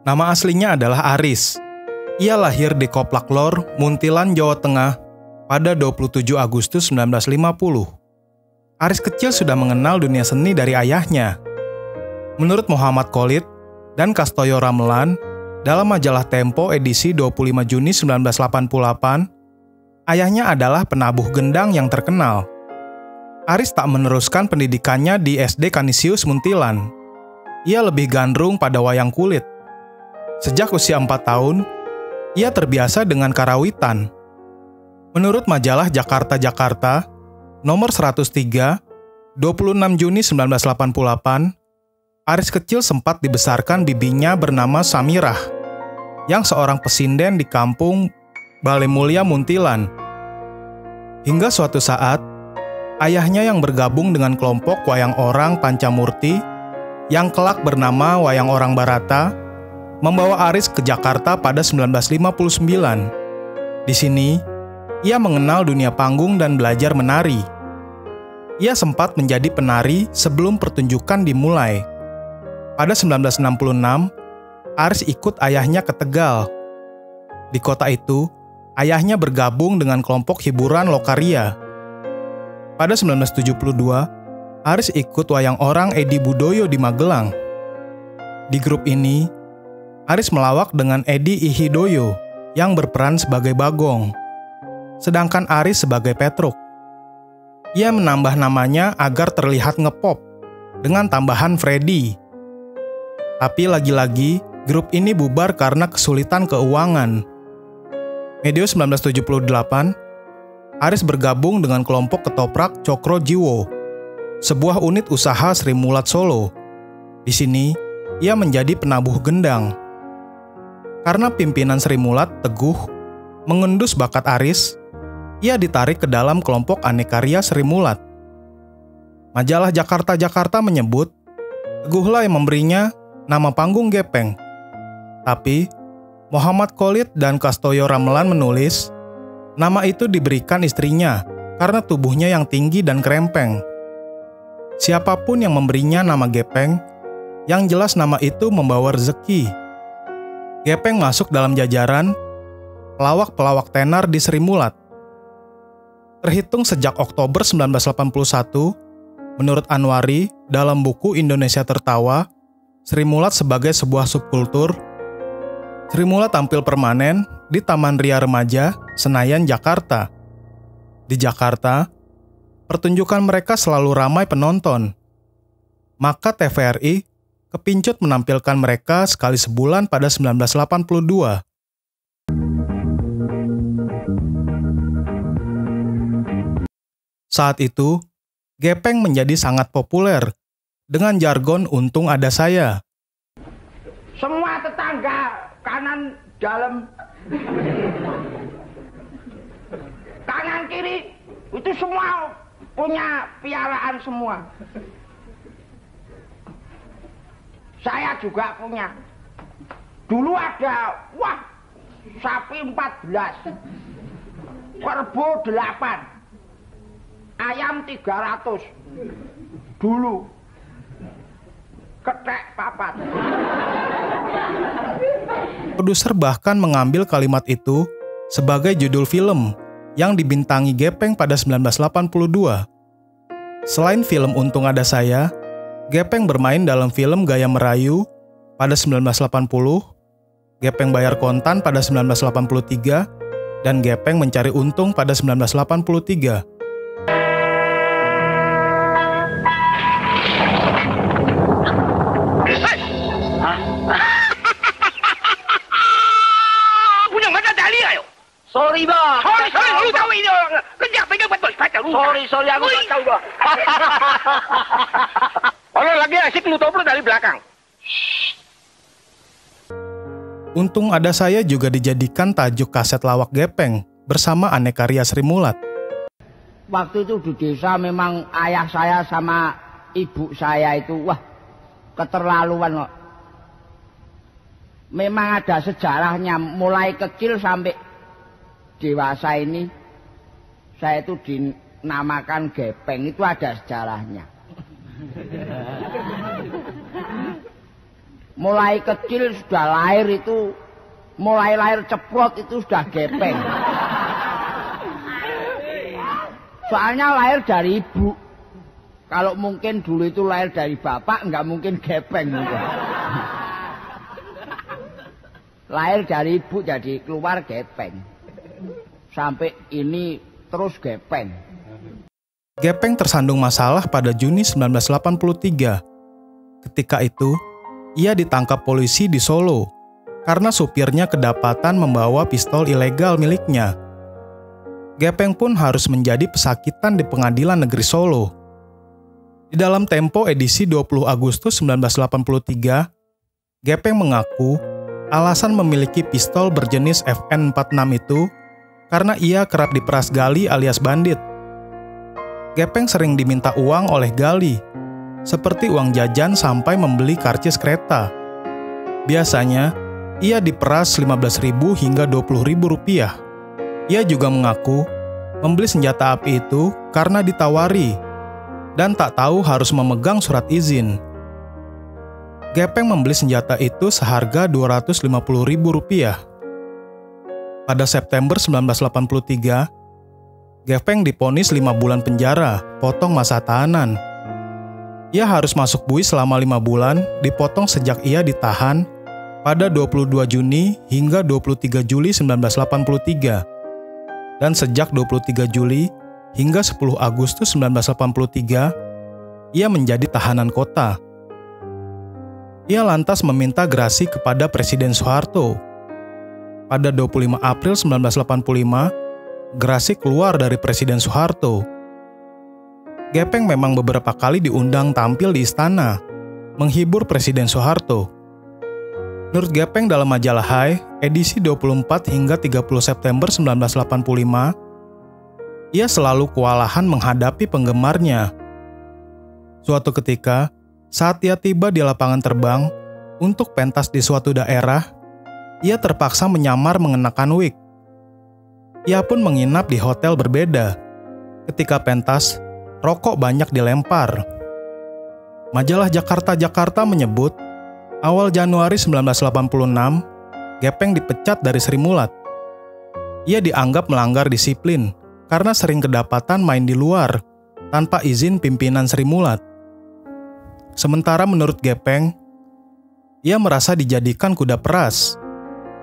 Nama aslinya adalah Aris. Ia lahir di Koplak Lor, Muntilan, Jawa Tengah pada 27 Agustus 1950. Aris kecil sudah mengenal dunia seni dari ayahnya. Menurut Muhammad Khalid dan Kastoyo Ramelan, dalam majalah Tempo edisi 25 Juni 1988, ayahnya adalah penabuh gendang yang terkenal. Aris tak meneruskan pendidikannya di SD Kanisius Muntilan. Ia lebih gandrung pada wayang kulit. Sejak usia 4 tahun, ia terbiasa dengan karawitan. Menurut majalah Jakarta, nomor 103, 26 Juni 1988, Aris kecil sempat dibesarkan bibinya bernama Samirah, yang seorang pesinden di kampung Balai Mulia Muntilan. Hingga suatu saat, ayahnya yang bergabung dengan kelompok wayang orang Pancamurti, yang kelak bernama Wayang Orang Barata, membawa Aris ke Jakarta pada 1959. Di sini, ia mengenal dunia panggung dan belajar menari. Ia sempat menjadi penari sebelum pertunjukan dimulai. Pada 1966, Aris ikut ayahnya ke Tegal. Di kota itu, ayahnya bergabung dengan kelompok hiburan Lokaria. Pada 1972, Aris ikut wayang orang Edi Budoyo di Magelang. Di grup ini, Aris melawak dengan Edi Ihidoyo yang berperan sebagai Bagong, sedangkan Aris sebagai Petruk. Ia menambah namanya agar terlihat ngepop dengan tambahan Freddy. Tapi lagi-lagi, grup ini bubar karena kesulitan keuangan. Medio 1978, Aris bergabung dengan kelompok ketoprak Cokro Jiwo, sebuah unit usaha Sri Mulat Solo. Di sini, ia menjadi penabuh gendang. Karena pimpinan Sri Mulat teguh mengendus bakat Aris, ia ditarik ke dalam kelompok Anekarya Sri Mulat. Majalah Jakarta menyebut, Teguhlah yang memberinya nama panggung Gepeng. Tapi, Muhammad Khalid dan Kastoyo Ramelan menulis, nama itu diberikan istrinya karena tubuhnya yang tinggi dan krempeng. Siapapun yang memberinya nama Gepeng, yang jelas nama itu membawa rezeki. Gepeng masuk dalam jajaran pelawak-pelawak tenar di Sri Mulat. Terhitung sejak Oktober 1981, menurut Anwari dalam buku Indonesia Tertawa, Sri Mulat sebagai sebuah subkultur, Sri Mulat tampil permanen di Taman Ria Remaja, Senayan, Jakarta. Di Jakarta, pertunjukan mereka selalu ramai penonton. Maka TVRI kepincut menampilkan mereka sekali sebulan pada 1982. Saat itu, Gepeng menjadi sangat populer dengan jargon untung ada saya. Semua tetangga kanan dalam, kanan kiri itu semua punya piaraan semua. Saya juga punya. Dulu ada, sapi 14, kerbau 8, ayam 300. Dulu ketek 4. Produser bahkan mengambil kalimat itu sebagai judul film yang dibintangi Gepeng pada 1982. Selain film Untung Ada Saya, Gepeng bermain dalam film Gaya Merayu pada 1980, Gepeng Bayar Kontan pada 1983, dan Gepeng Mencari Untung pada 1983. Sorry, Bang. Sorry, lu tahu ini. Kerja pegang betul. Sorry, aku tak tahu, Bang. Kalau lagi asik lu toplo dari belakang. Untung Ada Saya juga dijadikan tajuk kaset lawak Gepeng bersama Anekarya Sri Mulat. Waktu itu di desa memang ayah saya sama ibu saya itu keterlaluan kok. Memang ada sejarahnya, mulai kecil sampai dewasa ini saya itu dinamakan Gepeng, itu ada sejarahnya. mulai kecil sudah lahir itu, mulai lahir ceprot itu sudah gepeng. Soalnya lahir dari ibu. Kalau mungkin dulu itu lahir dari bapak, nggak mungkin gepeng. Lahir dari ibu jadi keluar gepeng. Sampai ini terus gepeng. Gepeng tersandung masalah pada Juni 1983. Ketika itu, ia ditangkap polisi di Solo karena supirnya kedapatan membawa pistol ilegal miliknya. Gepeng pun harus menjadi pesakitan di Pengadilan Negeri Solo. Di dalam Tempo edisi 20 Agustus 1983, Gepeng mengaku alasan memiliki pistol berjenis FN46 itu karena ia kerap diperas Gali alias bandit. Gepeng sering diminta uang oleh Gali, seperti uang jajan sampai membeli karcis kereta. Biasanya, ia diperas 15.000 hingga 20.000 rupiah. Ia juga mengaku membeli senjata api itu karena ditawari dan tak tahu harus memegang surat izin. Gepeng membeli senjata itu seharga 250.000 rupiah. Pada September 1983, Gepeng divonis 5 bulan penjara, potong masa tahanan. Ia harus masuk bui selama 5 bulan, dipotong sejak ia ditahan pada 22 Juni hingga 23 Juli 1983. Dan sejak 23 Juli hingga 10 Agustus 1983, ia menjadi tahanan kota. Ia lantas meminta grasi kepada Presiden Soeharto. Pada 25 April 1985, grasi keluar dari Presiden Soeharto. Gepeng memang beberapa kali diundang tampil di istana, menghibur Presiden Soeharto. Menurut Gepeng dalam majalah Hai, edisi 24 hingga 30 September 1985, ia selalu kewalahan menghadapi penggemarnya. Suatu ketika, saat ia tiba di lapangan terbang untuk pentas di suatu daerah, ia terpaksa menyamar mengenakan wig. Ia pun menginap di hotel berbeda. Ketika pentas, rokok banyak dilempar. Majalah Jakarta menyebut, awal Januari 1986, Gepeng dipecat dari Sri Mulat. Ia dianggap melanggar disiplin karena sering kedapatan main di luar tanpa izin pimpinan Sri Mulat. Sementara menurut Gepeng, ia merasa dijadikan kuda peras.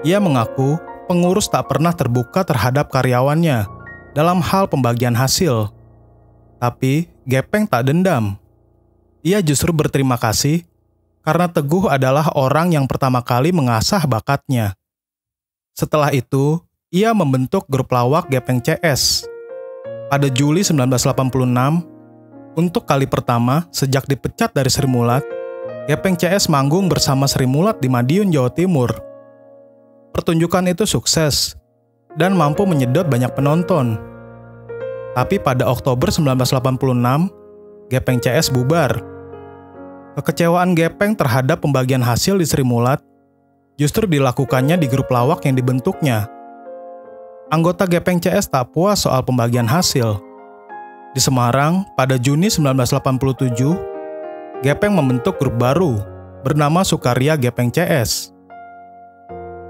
Ia mengaku pengurus tak pernah terbuka terhadap karyawannya dalam hal pembagian hasil. Tapi Gepeng tak dendam. Ia justru berterima kasih karena Teguh adalah orang yang pertama kali mengasah bakatnya. Setelah itu, ia membentuk grup lawak Gepeng CS. Pada Juli 1986, untuk kali pertama sejak dipecat dari Sri Mulat, Gepeng CS manggung bersama Sri Mulat di Madiun, Jawa Timur. Pertunjukan itu sukses dan mampu menyedot banyak penonton. Tapi pada Oktober 1986, Gepeng CS bubar. Kekecewaan Gepeng terhadap pembagian hasil di Sri Mulat justru dilakukannya di grup lawak yang dibentuknya. Anggota Gepeng CS tak puas soal pembagian hasil. Di Semarang, pada Juni 1987, Gepeng membentuk grup baru bernama Sukaria Gepeng CS.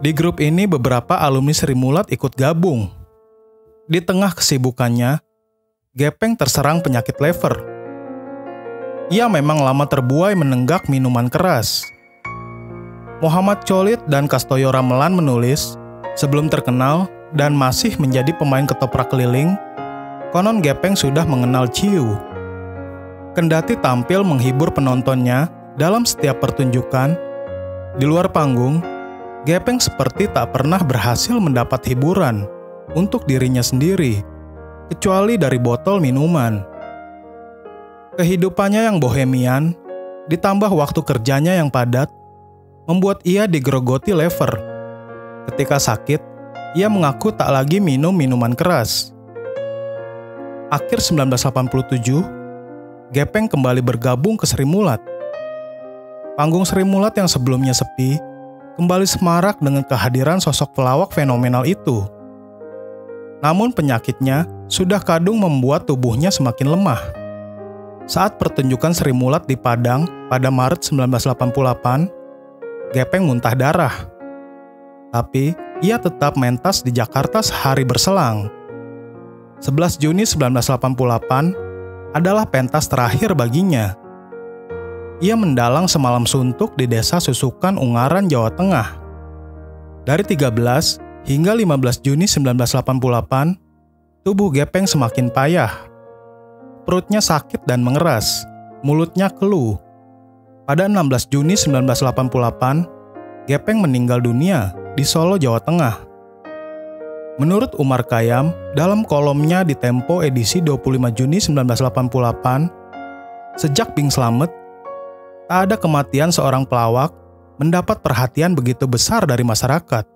Di grup ini beberapa alumni Sri Mulat ikut gabung. Di tengah kesibukannya, Gepeng terserang penyakit lever. Ia memang lama terbuai menenggak minuman keras. Muhammad Cholit dan Kastoyo Ramelan menulis, sebelum terkenal dan masih menjadi pemain ketoprak keliling, konon Gepeng sudah mengenal ciu. Kendati tampil menghibur penontonnya dalam setiap pertunjukan, di luar panggung, Gepeng seperti tak pernah berhasil mendapat hiburan untuk dirinya sendiri, kecuali dari botol minuman. Kehidupannya yang bohemian, ditambah waktu kerjanya yang padat, membuat ia digerogoti lever. Ketika sakit, ia mengaku tak lagi minum minuman keras. Akhir 1987, Gepeng kembali bergabung ke Sri Mulat. Panggung Sri Mulat yang sebelumnya sepi, kembali semarak dengan kehadiran sosok pelawak fenomenal itu. Namun penyakitnya sudah kadung membuat tubuhnya semakin lemah. Saat pertunjukan Sri Mulat di Padang pada Maret 1988, Gepeng muntah darah. Tapi ia tetap mentas di Jakarta sehari berselang. 11 Juni 1988 adalah pentas terakhir baginya. Ia mendalang semalam suntuk di desa Susukan, Ungaran, Jawa Tengah. Dari 13 hingga 15 Juni 1988, tubuh Gepeng semakin payah. Perutnya sakit dan mengeras, mulutnya keluh. Pada 16 Juni 1988, Gepeng meninggal dunia di Solo, Jawa Tengah. Menurut Umar Khayyam, dalam kolomnya di Tempo edisi 25 Juni 1988, sejak Bing Slamet, tak ada kematian seorang pelawak mendapat perhatian begitu besar dari masyarakat.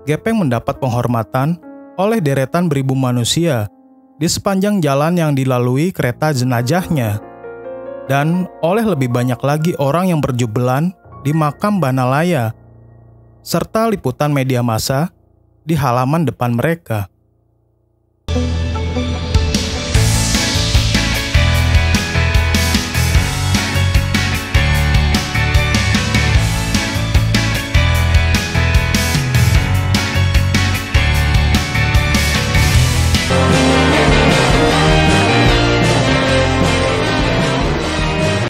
Gepeng mendapat penghormatan oleh deretan beribu manusia di sepanjang jalan yang dilalui kereta jenazahnya, dan oleh lebih banyak lagi orang yang berjubelan di makam Banalaya, serta liputan media massa di halaman depan mereka.